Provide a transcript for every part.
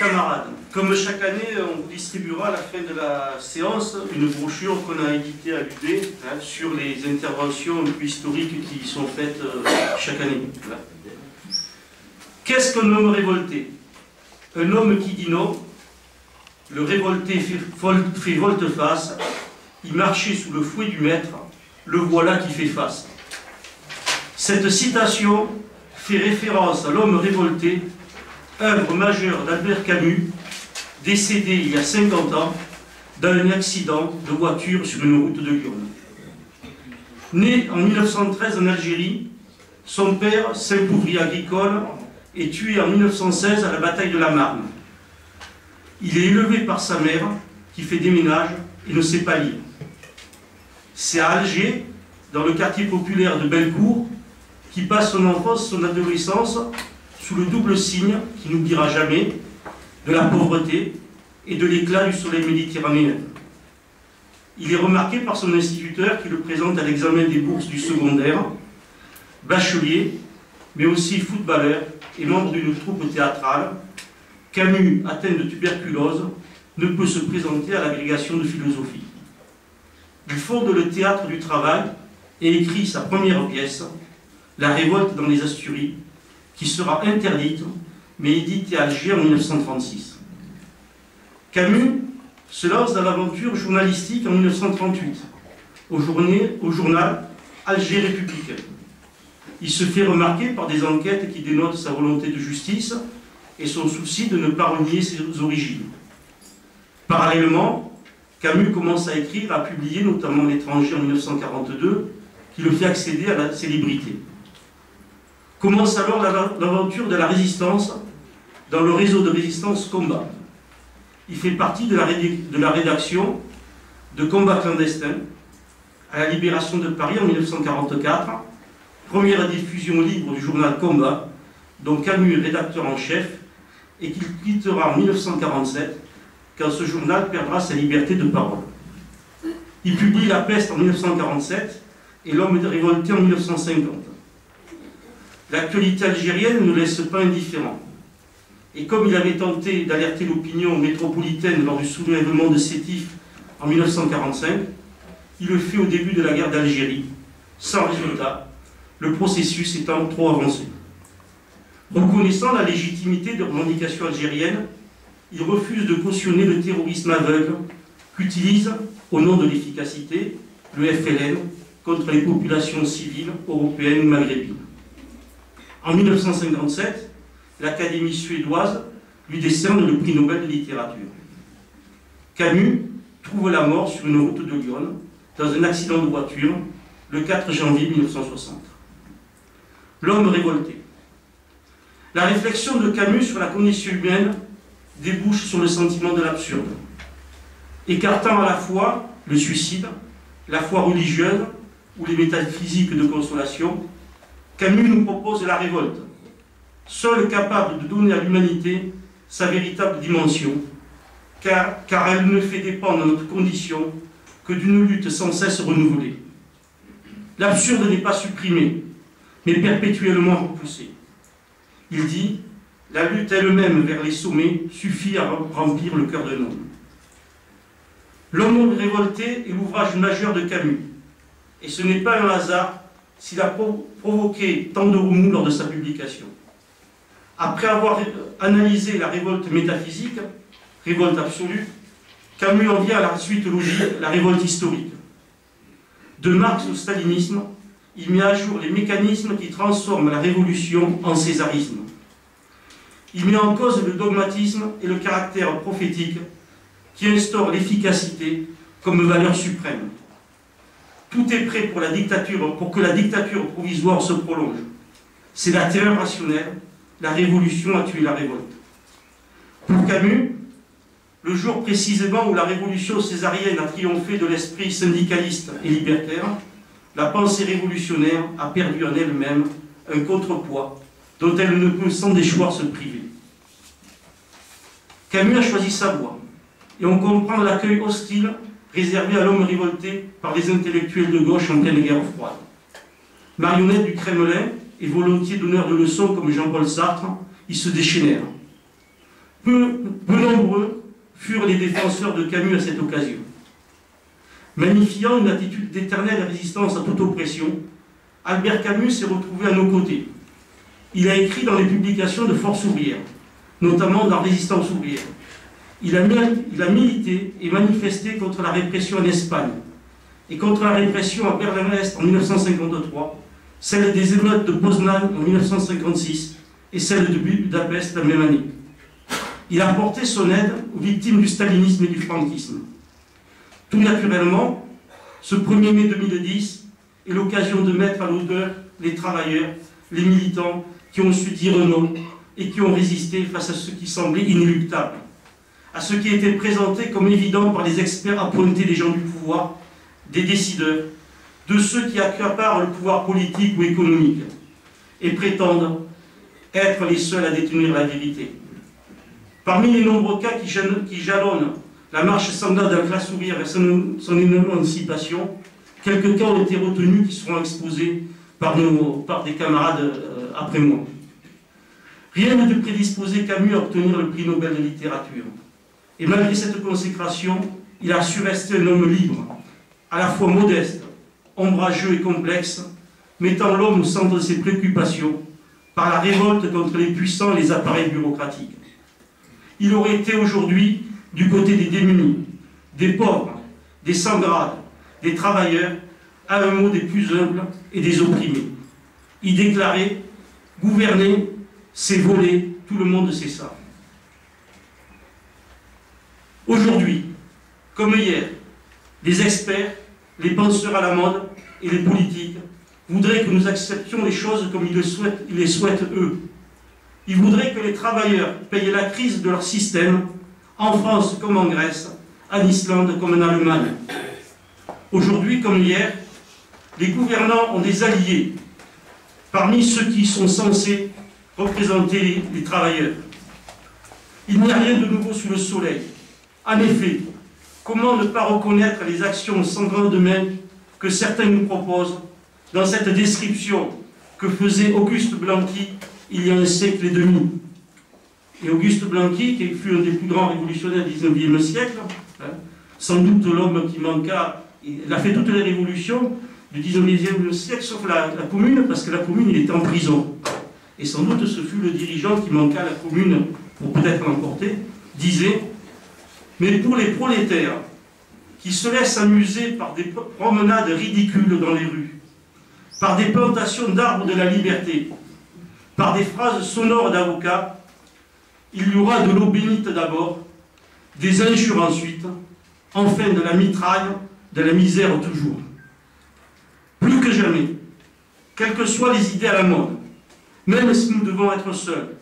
camarades, comme chaque année, on vous distribuera à la fin de la séance une brochure qu'on a éditée à l'UB sur les interventions un peu historiques qui sont faites chaque année. Voilà. Qu'est-ce qu'un homme révolté? Un homme qui dit non, le révolté fait volte-face, il marchait sous le fouet du maître, le voilà qui fait face. Cette citation fait référence à l'homme révolté, œuvre majeure d'Albert Camus, décédé il y a 50 ans dans un accident de voiture sur une route de Lyon. Né en 1913 en Algérie, son père, simple ouvrier agricole, est tué en 1916 à la bataille de la Marne. Il est élevé par sa mère, qui fait des ménages et ne sait pas lire. C'est à Alger, dans le quartier populaire de Bellecour, qu'il passe son enfance, son adolescence, sous le double signe, qui n'oubliera jamais, de la pauvreté et de l'éclat du soleil méditerranéen. Il est remarqué par son instituteur qui le présente à l'examen des bourses du secondaire, bachelier, mais aussi footballeur et membre d'une troupe théâtrale. Camus, atteint de tuberculose, ne peut se présenter à l'agrégation de philosophie. Il fonde le théâtre du travail et écrit sa première pièce, La révolte dans les Asturies, qui sera interdite, mais éditée à Alger en 1936. Camus se lance dans l'aventure journalistique en 1938, au journal Alger Républicain. Il se fait remarquer par des enquêtes qui dénotent sa volonté de justice et son souci de ne pas renier ses origines. Parallèlement, Camus commence à écrire, à publier, notamment L'étranger en 1942, qui le fait accéder à la célébrité. Commence alors l'aventure de la résistance dans le réseau de résistance Combat. Il fait partie de la rédaction de Combat clandestin à la libération de Paris en 1944, première diffusion libre du journal Combat, dont Camus est rédacteur en chef et qu'il quittera en 1947 quand ce journal perdra sa liberté de parole. Il publie La Peste en 1947 et L'Homme révolté en 1950. L'actualité algérienne ne laisse pas indifférent. Et comme il avait tenté d'alerter l'opinion métropolitaine lors du soulèvement de Sétif en 1945, il le fait au début de la guerre d'Algérie, sans résultat, le processus étant trop avancé. Reconnaissant la légitimité des revendications algériennes, il refuse de cautionner le terrorisme aveugle qu'utilise, au nom de l'efficacité, le FLN contre les populations civiles européennes ou maghrébines. En 1957, l'Académie suédoise lui décerne le prix Nobel de littérature. Camus trouve la mort sur une route de Lyon, dans un accident de voiture, le 4 janvier 1960. L'homme révolté. La réflexion de Camus sur la condition humaine débouche sur le sentiment de l'absurde. Écartant à la fois le suicide, la foi religieuse ou les métaphysiques de consolation, Camus nous propose la révolte, seule capable de donner à l'humanité sa véritable dimension, car elle ne fait dépendre notre condition que d'une lutte sans cesse renouvelée. L'absurde n'est pas supprimé, mais perpétuellement repoussé. Il dit, la lutte elle-même vers les sommets suffit à remplir le cœur d'un homme. L'homme révolté est l'ouvrage majeur de Camus, et ce n'est pas un hasard s'il a provoqué tant de remous lors de sa publication. Après avoir analysé la révolte métaphysique, révolte absolue, Camus en vient à la suite logique, la révolte historique. De Marx au stalinisme, il met à jour les mécanismes qui transforment la révolution en césarisme. Il met en cause le dogmatisme et le caractère prophétique qui instaurent l'efficacité comme valeur suprême. Tout est prêt pour que la dictature provisoire se prolonge. C'est la terreur rationnelle, la révolution a tué la révolte. Pour Camus, le jour précisément où la révolution césarienne a triomphé de l'esprit syndicaliste et libertaire, la pensée révolutionnaire a perdu en elle-même un contrepoids dont elle ne peut sans déchoir se priver. Camus a choisi sa voie, et on comprend l'accueil hostile réservé à l'homme révolté par les intellectuels de gauche en pleine guerre froide. Marionnette du Kremlin et volontiers donneur de leçons comme Jean-Paul Sartre, ils se déchaînèrent. Peu nombreux furent les défenseurs de Camus à cette occasion. Magnifiant une attitude d'éternelle résistance à toute oppression, Albert Camus s'est retrouvé à nos côtés. Il a écrit dans les publications de Force ouvrière, notamment dans Résistance ouvrière. Il a milité et manifesté contre la répression en Espagne et contre la répression à Berlin-Est en 1953, celle des émeutes de Poznan en 1956 et celle de Budapest la même année. Il a apporté son aide aux victimes du stalinisme et du franquisme. Tout naturellement, ce 1er mai 2010 est l'occasion de mettre à l'honneur les travailleurs, les militants qui ont su dire non et qui ont résisté face à ce qui semblait inéluctable, à ce qui était présenté comme évident par les experts appointés des gens du pouvoir, des décideurs, de ceux qui accaparent le pouvoir politique ou économique et prétendent être les seuls à détenir la vérité. Parmi les nombreux cas qui jalonnent la marche sanglante de la classe ouvrière vers son émancipation, quelques cas ont été retenus qui seront exposés par des camarades après moi. Rien ne prédisposait Camus à obtenir le prix Nobel de littérature. Et malgré cette consécration, il a su rester un homme libre, à la fois modeste, ombrageux et complexe, mettant l'homme au centre de ses préoccupations par la révolte contre les puissants et les appareils bureaucratiques. Il aurait été aujourd'hui du côté des démunis, des pauvres, des sans-grades, des travailleurs, à un mot des plus humbles et des opprimés. Il déclarait « Gouverner, c'est voler, tout le monde sait ça ». Aujourd'hui, comme hier, les experts, les penseurs à la mode et les politiques voudraient que nous acceptions les choses comme ils les souhaitent eux. Ils voudraient que les travailleurs payent la crise de leur système, en France comme en Grèce, en Islande comme en Allemagne. Aujourd'hui comme hier, les gouvernants ont des alliés parmi ceux qui sont censés représenter les travailleurs. Il n'y a rien de nouveau sous le soleil. En effet, comment ne pas reconnaître les actions sans grande main que certains nous proposent dans cette description que faisait Auguste Blanqui il y a un siècle et demi. Et Auguste Blanqui, qui fut un des plus grands révolutionnaires du XIXe siècle, sans doute l'homme qui manqua, il a fait toutes les révolutions du XIXe siècle, sauf la Commune, parce que la Commune, il était en prison. Et sans doute ce fut le dirigeant qui manqua à la Commune pour peut-être l'emporter, disait « Mais pour les prolétaires qui se laissent amuser par des promenades ridicules dans les rues, par des plantations d'arbres de la liberté, par des phrases sonores d'avocats, il y aura de l'eau bénite d'abord, des injures ensuite, enfin de la mitraille, de la misère toujours. Plus que jamais, quelles que soient les idées à la mode, même si nous devons être seuls,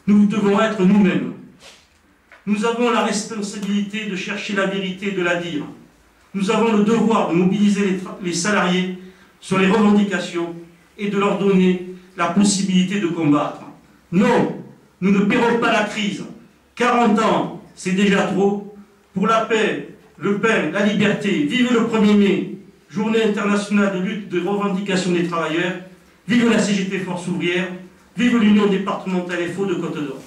nous devons être nous-mêmes. Nous avons la responsabilité de chercher la vérité et de la dire. Nous avons le devoir de mobiliser les salariés sur les revendications et de leur donner la possibilité de combattre. Non, nous ne paierons pas la crise. 40 ans, c'est déjà trop. Pour la paix, le pain, la liberté, vive le 1er mai, journée internationale de lutte de revendication des travailleurs, vive la CGT Force ouvrière, vive l'Union départementale FO de Côte d'Or.